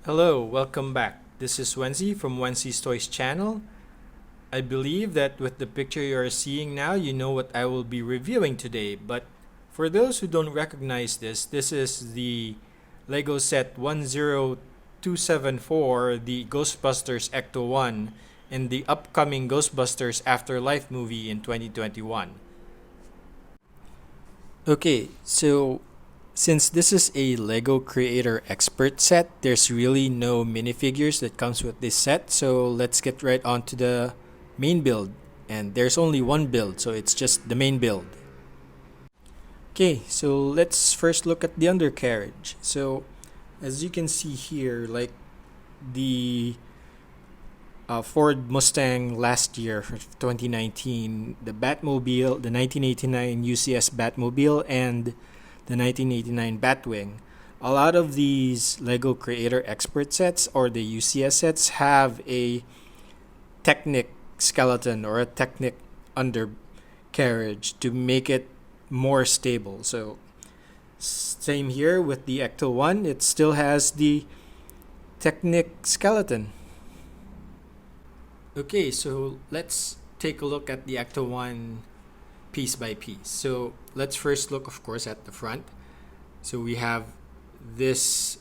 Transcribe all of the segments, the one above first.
Hello, welcome back. This is Wenzi from Wenzi's Toys channel. I believe that with the picture you are seeing now, you know what I will be reviewing today. But for those who don't recognize this is the Lego set 10274, the Ghostbusters ECTO-1, and the upcoming Ghostbusters Afterlife movie in 2021. Okay, so since this is a Lego Creator Expert set, there's really no minifigures that comes with this set. So let's get right on to the main build. And there's only one build, so it's just the main build. Okay, so let's first look at the undercarriage. So as you can see here, like the Ford Mustang last year for 2019, the Batmobile, the 1989 UCS Batmobile, and the 1989 Batwing. A lot of these Lego Creator Expert sets or the UCS sets have a Technic skeleton or a Technic undercarriage to make it more stable. So same here with the ECTO-1, it still has the Technic skeleton. Okay, so let's take a look at the ECTO-1 piece by piece. So let's first look, of course, at the front. So we have this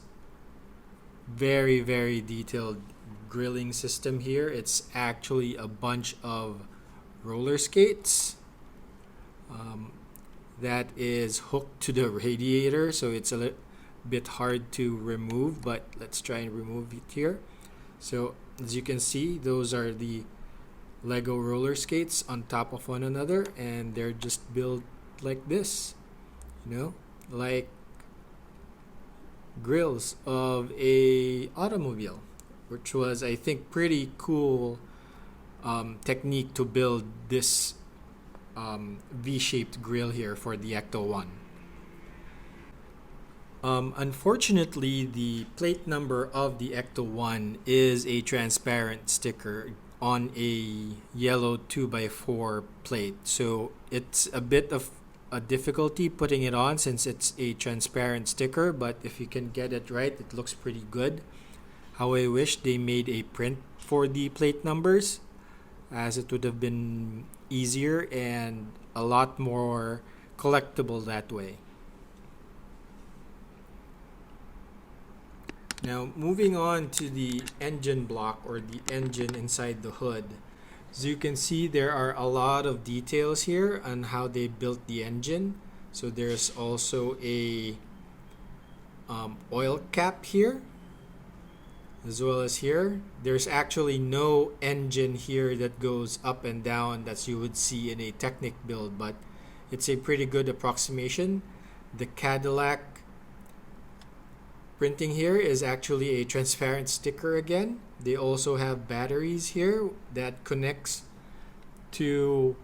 very, very detailed grilling system here. It's actually a bunch of roller skates that is hooked to the radiator. So it's a bit hard to remove, but let's try and remove it here. So as you can see, those are the Lego roller skates on top of one another, and they're just built like this, like grills of a automobile, which was, I think, pretty cool technique to build this V-shaped grill here for the ECTO-1. Unfortunately, the plate number of the ECTO-1 is a transparent sticker on a yellow 2x4 plate. So it's a bit of a difficulty putting it on since it's a transparent sticker, but if you can get it right, it looks pretty good. How I wish they made a print for the plate numbers, as it would have been easier and a lot more collectible that way. Now, moving on to the engine block or the engine inside the hood. As you can see, there are a lot of details here on how they built the engine. So there's also a oil cap here, as well as here. There's actually no engine here that goes up and down that you would see in a Technic build, but it's a pretty good approximation. The Cadillac printing here is actually a transparent sticker again. They also have batteries here that connects to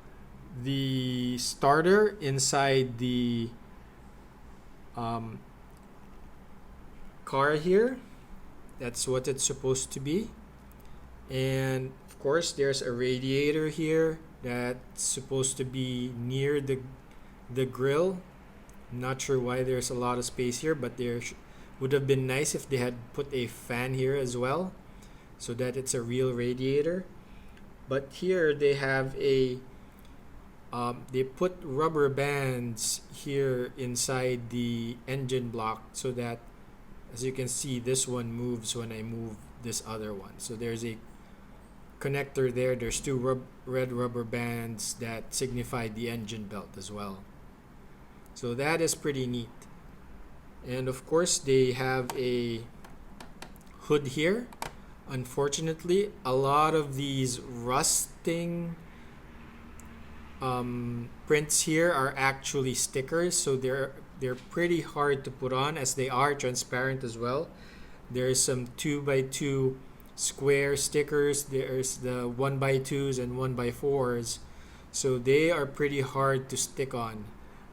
the starter inside the car here. That's what it's supposed to be. And of course, there's a radiator here that's supposed to be near the grill. I'm not sure why there's a lot of space here, but there's would have been nice if they had put a fan here as well so that it's a real radiator. But here they have a they put rubber bands here inside the engine block so that, as you can see, this one moves when I move this other one. So there's a connector there. There's two red rubber bands that signify the engine belt as well. So that is pretty neat. And of course, they have a hood here. Unfortunately, a lot of these rusting prints here are actually stickers, so they're pretty hard to put on as they are transparent as well. There's some 2x2 square stickers. There's the 1x2s and 1x4s, so they are pretty hard to stick on.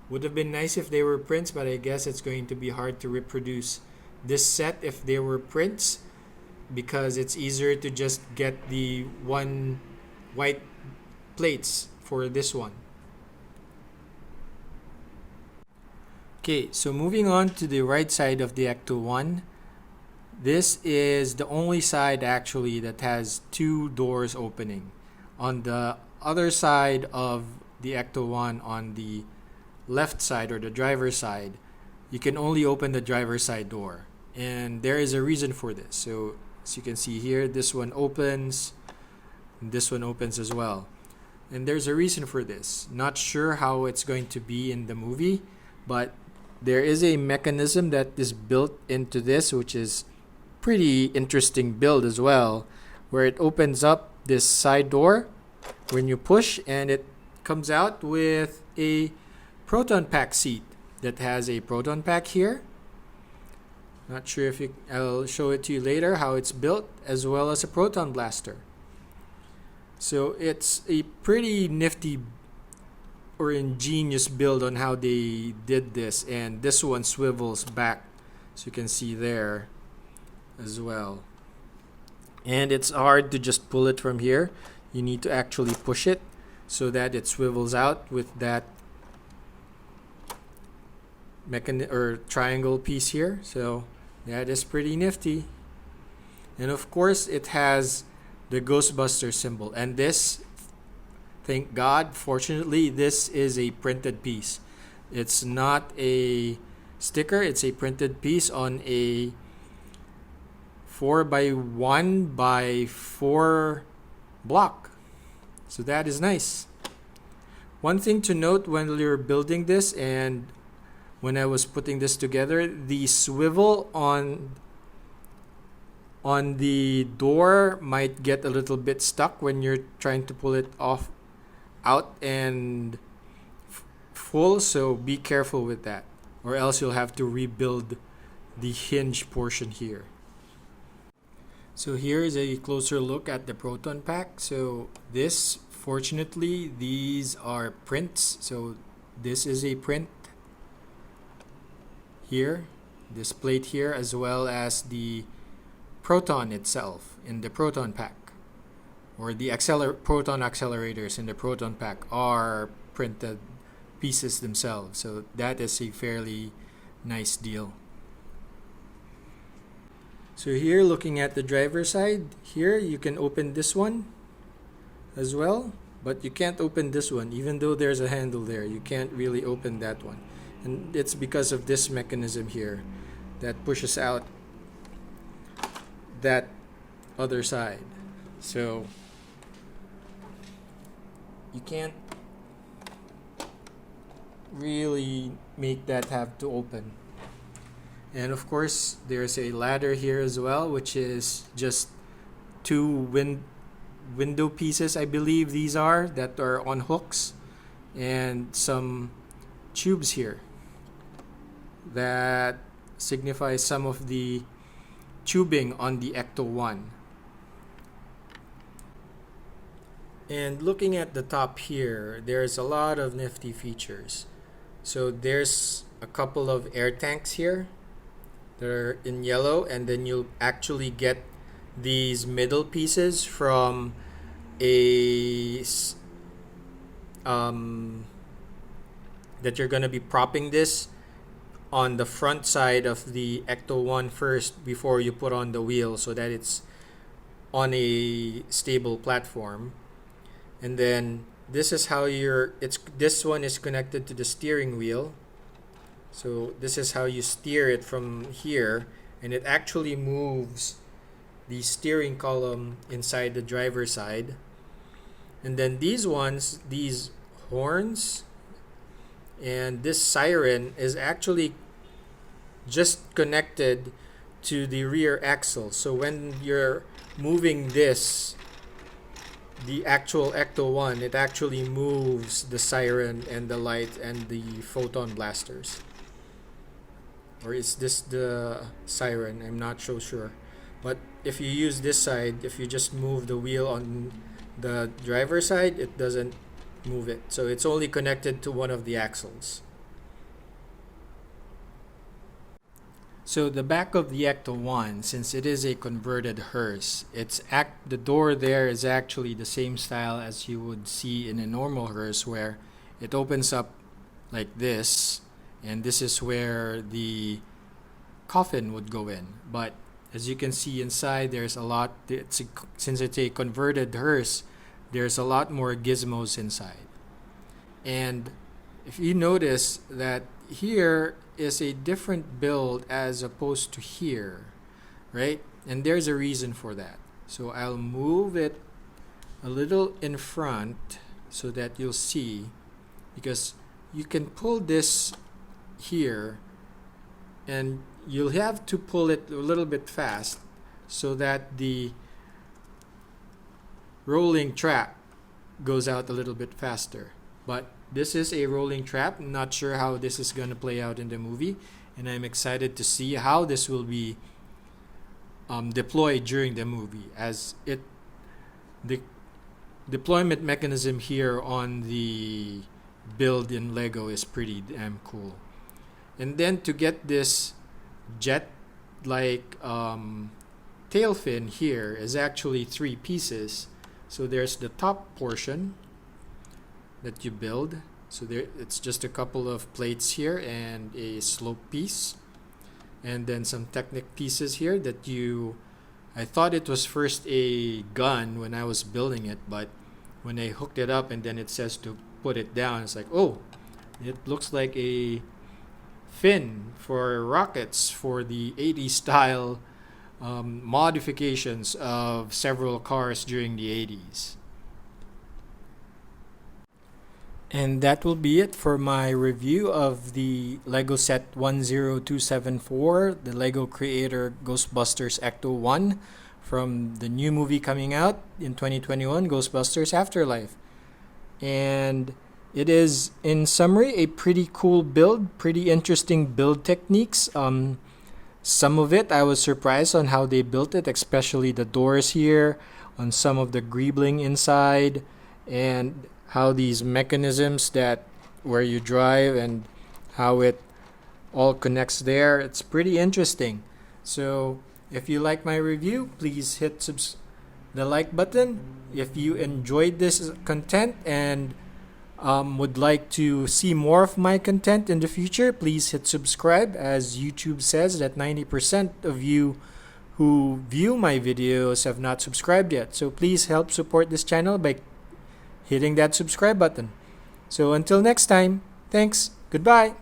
Would have been nice if they were prints, but I guess it's going to be hard to reproduce this set if they were prints, because it's easier to just get the one white plates for this one. Okay, so moving on to the right side of the ECTO-1, This is the only side actually that has two doors opening. On the other side of the ECTO-1, on the left side or the driver's side, you can only open the driver's side door. And there is a reason for this. So as you can see here, this one opens, and this one opens as well. And there's a reason for this. Not sure how it's going to be in the movie, but there is a mechanism that is built into this, which is pretty interesting build as well, where it opens up this side door when you push, and it comes out with a Proton Pack seat that has a Proton Pack here. Not sure if I'll show it to you later how it's built, as well as a proton blaster. So it's a pretty nifty or ingenious build on how they did this, and this one swivels back, so you can see there as well. And it's hard to just pull it from here. You need to actually push it so that it swivels out with that triangle piece here. So that is pretty nifty. And of course it has the Ghostbusters symbol, and this, thank God, fortunately, this is a printed piece. It's not a sticker, it's a printed piece on a 4x1x4 block. So that is nice. One thing to note when you're building this, and when I was putting this together, the swivel on the door might get a little bit stuck when you're trying to pull it out and full, so be careful with that, or else you'll have to rebuild the hinge portion here. So here is a closer look at the Proton Pack. So this, fortunately, these are prints. So this is a print here, this plate here, as well as the proton itself in the Proton Pack, or the proton accelerators in the Proton Pack are printed pieces themselves. So that is a fairly nice deal. So here, looking at the driver's side, here you can open this one as well, but you can't open this one. Even though there's a handle there, you can't really open that one. And it's because of this mechanism here that pushes out that other side. So you can't really make that have to open. And of course there's a ladder here as well, which is just two window pieces, I believe these are, that are on hooks, and some tubes here that signify some of the tubing on the ECTO-1. And looking at the top here, there's a lot of nifty features. So there's a couple of air tanks here that are in yellow, and then you'll actually get these middle pieces from that you're going to be propping this on the front side of the ECTO-1 first before you put on the wheel, so that it's on a stable platform. And then this is how this one is connected to the steering wheel. So this is how you steer it from here, and it actually moves the steering column inside the driver's side. And then these horns and this siren is actually just connected to the rear axle. So when you're moving this, the actual ECTO-1, it actually moves the siren and the light and the photon blasters. Or is this the siren? I'm not so sure. But if you use this side, if you just move the wheel on the driver's side, it doesn't move it. So it's only connected to one of the axles. So the back of the ECTO-1, since it is a converted hearse, the door there is actually the same style as you would see in a normal hearse, where it opens up like this, and this is where the coffin would go in. But As you can see inside, there's a lot. Since it's a converted hearse, there's a lot more gizmos inside. And if you notice that here is a different build as opposed to here, right? And there's a reason for that. So I'll move it a little in front so that you'll see, because you can pull this here and you'll have to pull it a little bit fast so that the rolling trap goes out a little bit faster. But this is a rolling trap. I'm not sure how this is going to play out in the movie, and I'm excited to see how this will be deployed during the movie, as the deployment mechanism here on the build in Lego is pretty damn cool. And then to get this jet like tail fin here is actually 3 pieces. So there's the top portion that you build. So there, it's just a couple of plates here and a slope piece, and then some Technic pieces here that I thought it was first a gun when I was building it, but when I hooked it up and then it says to put it down, it's like, oh, it looks like a fin for rockets for the 80s style modifications of several cars during the 80s. And that will be it for my review of the Lego set 10274, the Lego Creator Ghostbusters ECTO-1 from the new movie coming out in 2021, Ghostbusters Afterlife. And it is, in summary, a pretty cool build, pretty interesting build techniques. Some of it, I was surprised on how they built it, especially the doors here, on some of the greebling inside, and how these mechanisms that where you drive and how it all connects there. It's pretty interesting. So if you like my review, please hit the like button. If you enjoyed this content and would like to see more of my content in the future, please hit subscribe, as YouTube says that 90% of you who view my videos have not subscribed yet. So please help support this channel by hitting that subscribe button. So until next time, thanks, goodbye.